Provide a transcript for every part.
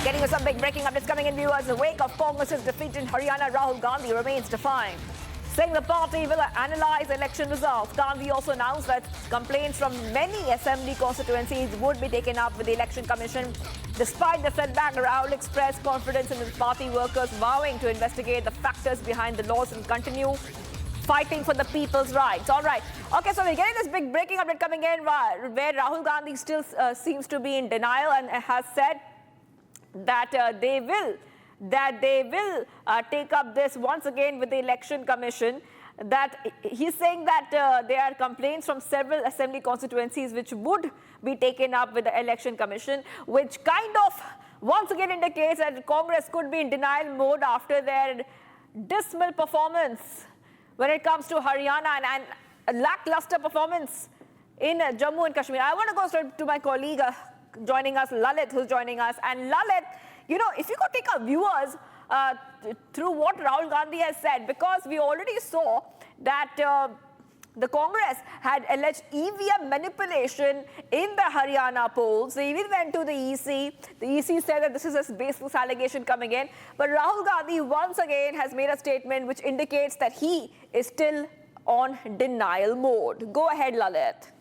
Getting you some big breaking updates coming in, viewers. The wake of Congress's defeat in Haryana, Rahul Gandhi remains defiant, saying the party will analyse election results. Gandhi also announced that complaints from many assembly constituencies would be taken up with the Election Commission. Despite the setback, Rahul expressed confidence in his party workers, vowing to investigate the factors behind the laws and continue fighting for the people's rights. All right. Okay, so we're getting this big breaking update coming in where Rahul Gandhi still seems to be in denial and has said that they will take up this once again with the Election Commission. That he's saying that there are complaints from several assembly constituencies which would be taken up with the Election Commission, which kind of once again indicates that Congress could be in denial mode after their dismal performance when it comes to Haryana and a lackluster performance in Jammu and Kashmir. I want to go straight to my colleague joining us, Lalit, who's joining us. And Lalit, you know, if you could take our viewers through what Rahul Gandhi has said, because we already saw that the Congress had alleged EVM manipulation in the Haryana polls. They even went to the EC. The EC said that this is a baseless allegation coming in. But Rahul Gandhi once again has made a statement which indicates that he is still on denial mode. Go ahead, Lalit.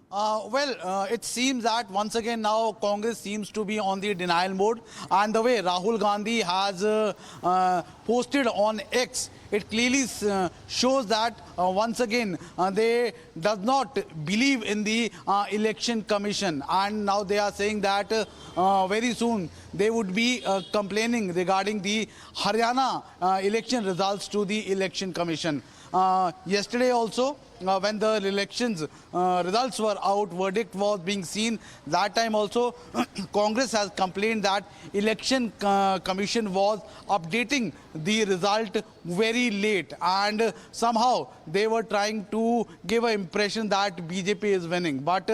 It seems that once again now Congress seems to be on the denial mode, and the way Rahul Gandhi has posted on X, it clearly shows that once again they does not believe in the Election Commission, and now they are saying that very soon they would be complaining regarding the Haryana election results to the Election Commission. Yesterday also, when the elections results were out, verdict was being seen, that time also Congress has complained that Election Commission was updating the result very late, and somehow they were trying to give an impression that BJP is winning, but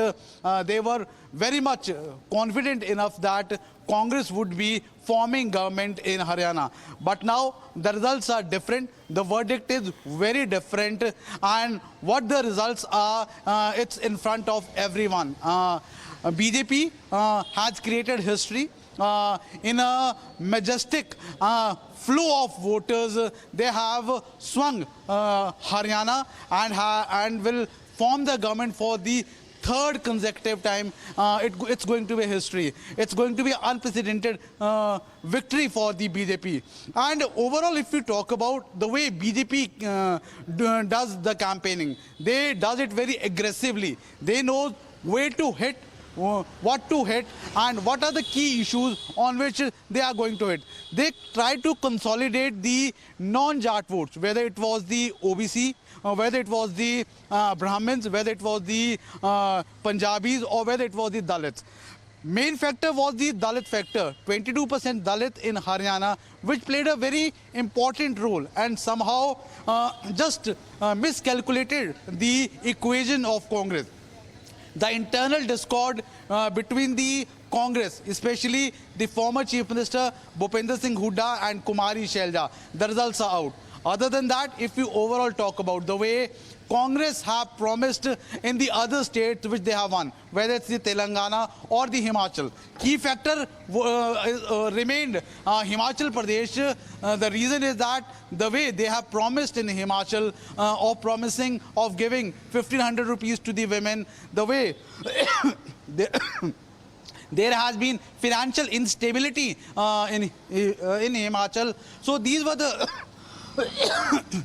they were very much confident enough that Congress would be forming government in Haryana. But now the results are different. The verdict is very different. And what the results are, it's in front of everyone. BJP has created history. In a majestic flow of voters, they have swung Haryana and will form the government for the third consecutive time. It's going to be history. It's going to be unprecedented victory for the BJP. And overall, if you talk about the way BJP does the campaigning, they does it very aggressively. They know where to hit, what to hit, and what are the key issues on which they are going to hit. They try to consolidate the non-Jat votes, whether it was the OBC, whether it was the Brahmins, whether it was the Punjabis, or whether it was the Dalits. Main factor was the Dalit factor, 22% Dalit in Haryana, which played a very important role and somehow just miscalculated the equation of Congress. The internal discord between the Congress, especially the former Chief Minister Bhupinder Singh Hooda and Kumari Shelja, the results are out. Other than that, if you overall talk about the way Congress have promised in the other states which they have won, whether it's the Telangana or the Himachal, key factor remained Himachal Pradesh. The reason is that the way they have promised in Himachal of promising of giving 1,500 rupees to the women, the way there has been financial instability in Himachal. So these were the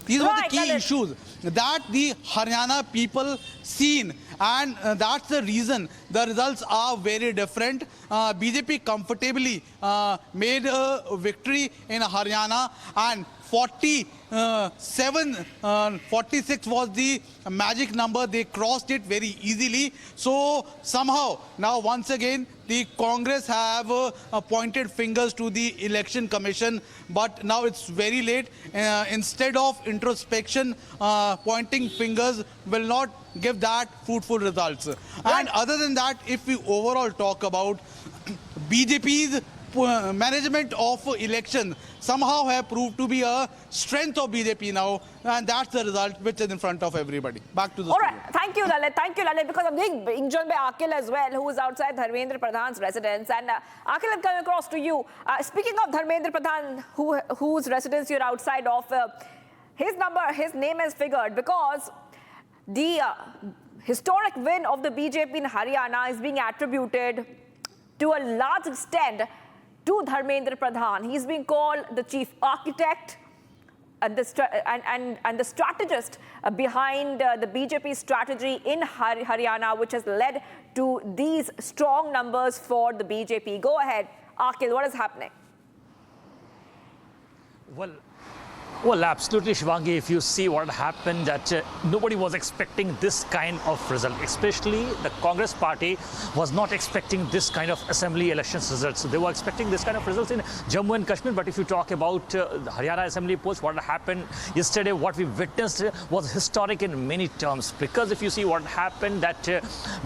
these were the key issues that the Haryana people seen, and that's the reason the results are very different. BJP comfortably made a victory in Haryana, and 46 was the magic number. They crossed it very easily. So somehow now once again the Congress have pointed fingers to the Election Commission, but now it's very late. Instead of introspection, pointing fingers will not give that fruitful results. And other than that, if we overall talk about BJP's management of election somehow have proved to be a strength of BJP now, and that's the result which is in front of everybody. Back to the All studio. right, thank you, Lalit, because I'm being joined by Akhil as well, who is outside Dharmendra Pradhan's residence. And Akhil, I'm coming across to you. Speaking of Dharmendra Pradhan, whose residence you're outside of, his name has figured because the historic win of the BJP in Haryana is being attributed to a large extent to Dharmendra Pradhan. He's being called the chief architect and the strategist behind the BJP strategy in Haryana, which has led to these strong numbers for the BJP. Go ahead, Akhil, what is happening? Well, absolutely, Shivangi. If you see what happened, that nobody was expecting this kind of result, especially the Congress party was not expecting this kind of assembly elections results. They were expecting this kind of results in Jammu and Kashmir. But if you talk about the Haryana assembly polls, what happened yesterday, what we witnessed was historic in many terms. Because if you see what happened, that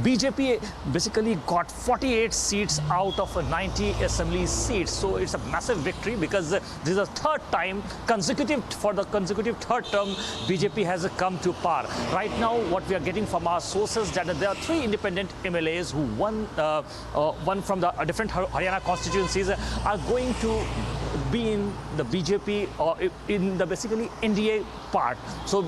BJP basically got 48 seats out of 90 assembly seats. So it's a massive victory because this is the third time for the consecutive third term BJP has come to power. Right now, what we are getting from our sources that there are 3 independent MLAs who won from the different Haryana constituencies are going to be in the BJP or in the basically NDA part. So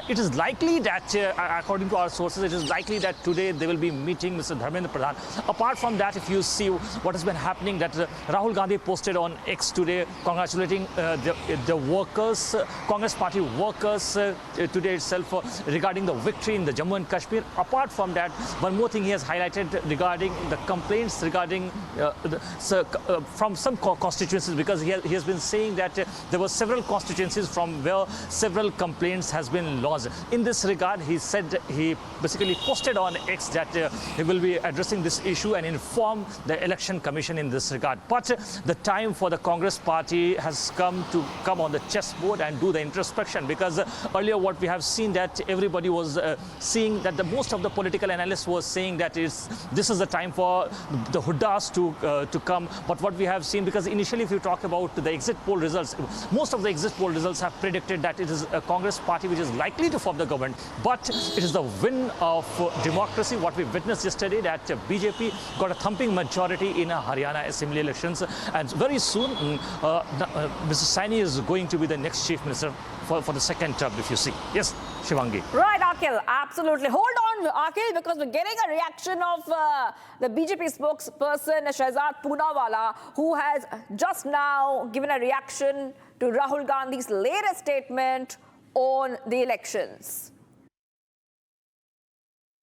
it is likely that, according to our sources, it is likely that today they will be meeting Mr. Dharmendra Pradhan. Apart from that, if you see what has been happening, that Rahul Gandhi posted on X today congratulating the workers, Congress party workers today itself regarding the victory in the Jammu and Kashmir. Apart from that, one more thing he has highlighted regarding the complaints regarding from some constituencies, because he has been saying that there were several constituencies from where several complaints has been lodged. In this regard, he said, he basically posted on X that he will be addressing this issue and inform the election commission in this regard. But the time for the Congress party has come on the chessboard and do the introspection, because earlier what we have seen that everybody was seeing that most of the political analysts was saying that this is the time for the Huddas to come. But what we have seen, because initially if you talk about the exit poll results, most of the exit poll results have predicted that it is a Congress party which is likely to form the government. But it is the win of democracy. What we witnessed yesterday, that BJP got a thumping majority in Haryana assembly elections, and very soon Mr. Saini is going to be the next chief minister for the second term, if you see. Yes, Shivangi. Right, Akhil, absolutely. Hold on, Akhil, because we're getting a reaction of the BJP spokesperson, Shehzad Poonawala, who has just now given a reaction to Rahul Gandhi's latest statement on the elections.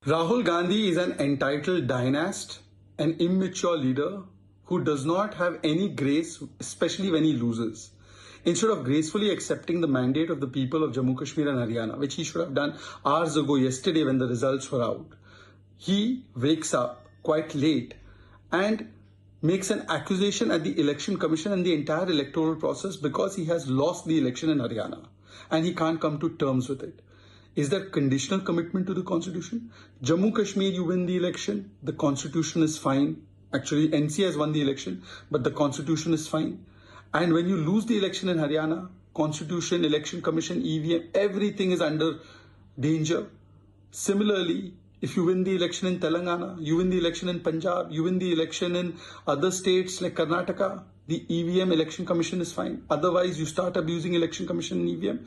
Rahul Gandhi is an entitled dynast, an immature leader who does not have any grace, especially when he loses. Instead of gracefully accepting the mandate of the people of Jammu, Kashmir and Haryana, which he should have done hours ago yesterday when the results were out, he wakes up quite late and makes an accusation at the election commission and the entire electoral process because he has lost the election in Haryana and he can't come to terms with it. Is that conditional commitment to the constitution? Jammu, Kashmir, you win the election, the constitution is fine. Actually, NC has won the election, but the constitution is fine. And when you lose the election in Haryana, constitution, election commission, EVM, everything is under danger. Similarly, if you win the election in Telangana, you win the election in Punjab, you win the election in other states like Karnataka, the EVM election commission is fine. Otherwise, you start abusing election commission and EVM.